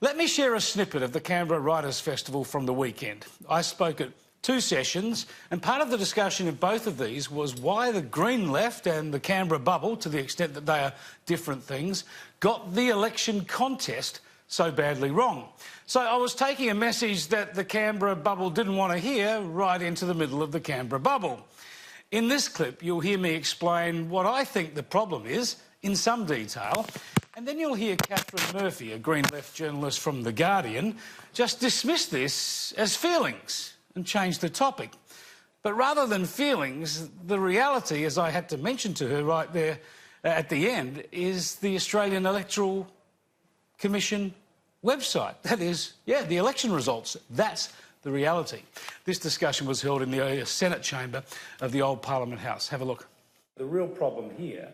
Let me share a snippet of the Canberra Writers' Festival from the weekend. I spoke at 2 sessions, and part of the discussion in both of these was why the Green Left and the Canberra bubble, to the extent that they are different things, got the election contest so badly wrong. So I was taking a message that the Canberra bubble didn't want to hear right into the middle of the Canberra bubble. In this clip, you'll hear me explain what I think the problem is in some detail, and then you'll hear Catherine Murphy, a Green Left journalist from The Guardian, just dismiss this as feelings and change the topic. But rather than feelings, the reality, as I had to mention to her right there at the end, is the Australian Electoral Commission website. That is, the election results. That's the reality. This discussion was held in the Senate chamber of the old Parliament House. Have a look. The real problem here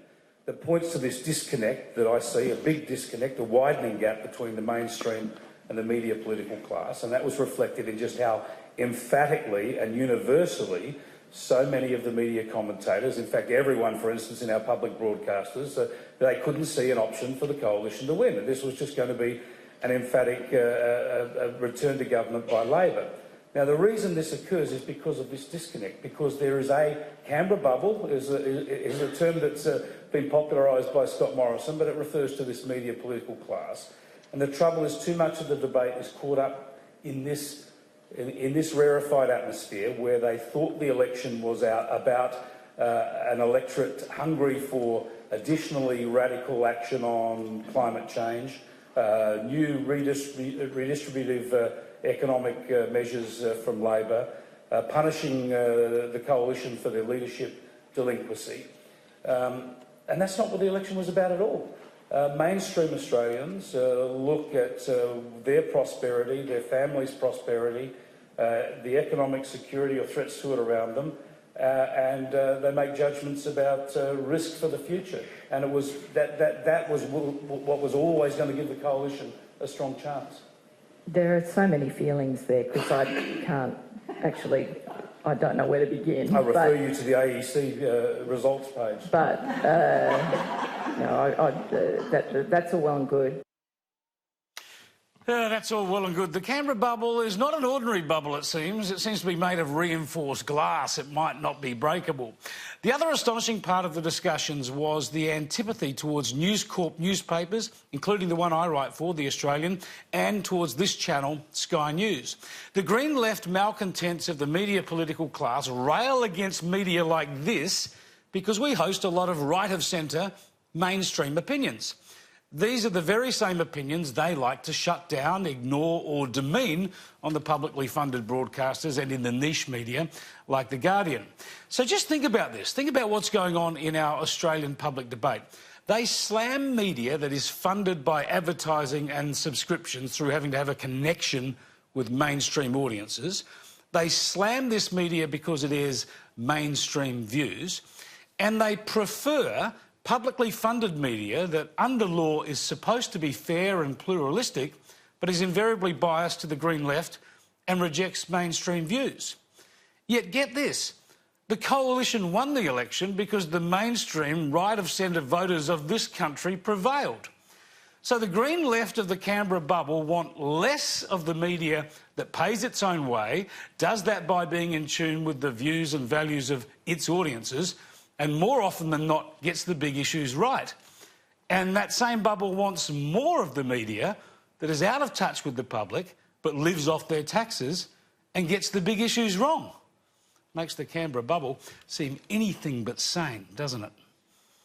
that points to this disconnect that I see, a big disconnect, a widening gap between the mainstream and the media political class, and that was reflected in just how emphatically and universally so many of the media commentators, in fact everyone, for instance, in our public broadcasters, they couldn't see an option for the coalition to win, and this was just going to be an emphatic return to government by Labor. Now, the reason this occurs is because of this disconnect, because there is a Canberra bubble, is a term that's been popularised by Scott Morrison, but it refers to this media political class. And the trouble is too much of the debate is caught up in this rarefied atmosphere where they thought the election was about an electorate hungry for additionally radical action on climate change, new redistributive economic measures from Labor, punishing the coalition for their leadership delinquency. And that's not what the election was about at all. Mainstream Australians look at their prosperity, their families' prosperity, the economic security or threats to it around them, and they make judgments about risk for the future. And it was that was what was always going to give the coalition a strong chance. There are so many feelings there, Chris. I can't actually. I don't know where to begin. I refer you to the AEC results page. But that's all well and good. That's all well and good. The Canberra bubble is not an ordinary bubble, it seems. It seems to be made of reinforced glass. It might not be breakable. The other astonishing part of the discussions was the antipathy towards News Corp newspapers, including the one I write for, The Australian, and towards this channel, Sky News. The Green Left malcontents of the media political class rail against media like this because we host a lot of right-of-centre mainstream opinions. These are the very same opinions they like to shut down, ignore or demean on the publicly funded broadcasters and in the niche media like The Guardian. So just think about this. Think about what's going on in our Australian public debate. They slam media that is funded by advertising and subscriptions through having to have a connection with mainstream audiences. They slam this media because it is mainstream views, and they prefer publicly funded media that under law is supposed to be fair and pluralistic, but is invariably biased to the Green Left and rejects mainstream views. Yet get this, the coalition won the election because the mainstream right-of-centre voters of this country prevailed. So the Green Left of the Canberra bubble want less of the media that pays its own way, does that by being in tune with the views and values of its audiences, and more often than not gets the big issues right. And that same bubble wants more of the media that is out of touch with the public but lives off their taxes and gets the big issues wrong. Makes the Canberra bubble seem anything but sane, doesn't it?